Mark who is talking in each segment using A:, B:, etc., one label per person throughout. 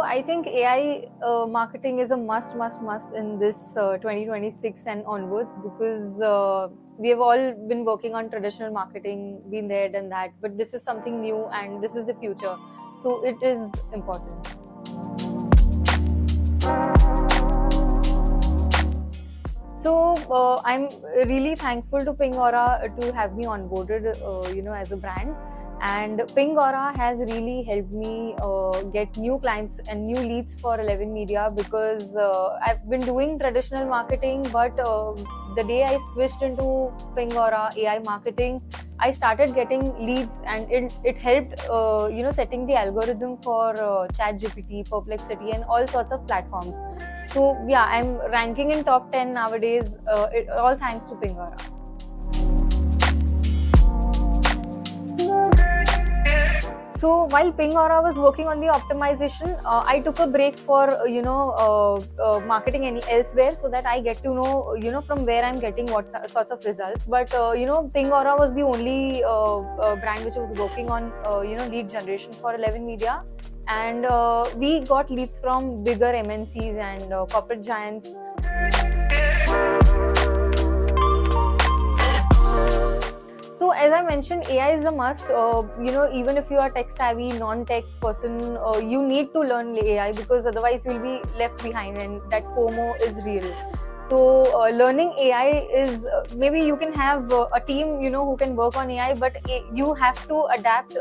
A: I think AI marketing is a must in this 2026 and onwards, because we have all been working on traditional marketing, been there, done that, but this is something new and this is the future. So it is important. So I'm really thankful to Pingora to have me onboarded, as a brand. And Pingora has really helped me get new clients and new leads for 11 Media, because I've been doing traditional marketing, but the day I switched into Pingora AI marketing, I started getting leads, and it helped, setting the algorithm for ChatGPT, Perplexity, and all sorts of platforms. So yeah, I'm ranking in top 10 nowadays, all thanks to Pingora. So while Pingora was working on the optimization, I took a break for marketing elsewhere, so that I get to know from where I'm getting what sorts of results. But Pingora was the only brand which was working on lead generation for 11 Media, and we got leads from bigger MNCs and corporate giants. So as I mentioned, AI is a must. Even if you are tech savvy, non-tech person, you need to learn AI, because otherwise you'll be left behind, and that FOMO is real. So learning AI is maybe you can have a team who can work on AI, but you have to adapt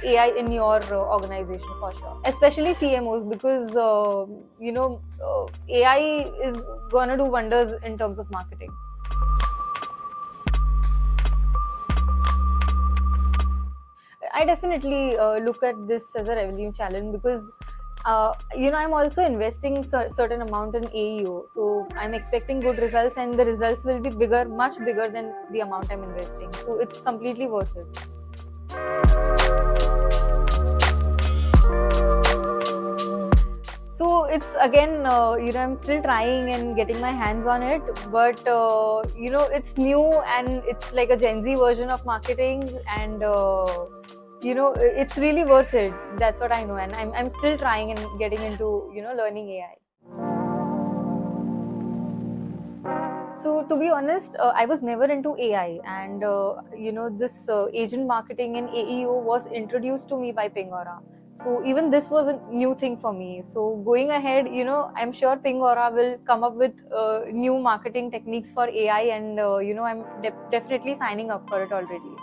A: AI in your organization for sure, especially CMOs, because AI is gonna do wonders in terms of marketing. I definitely look at this as a revenue challenge, because I'm also investing certain amount in AEO, so I'm expecting good results, and the results will be bigger, much bigger than the amount I'm investing. So it's completely worth it. So it's again, I'm still trying and getting my hands on it, but it's new, and it's like a Gen Z version of marketing, and it's really worth it. That's what I know, and I'm still trying and getting into learning AI. So to be honest, I was never into AI, and this agent marketing and AEO was introduced to me by Pingora. So even this was a new thing for me. So going ahead, I'm sure Pingora will come up with new marketing techniques for AI, and I'm definitely signing up for it already.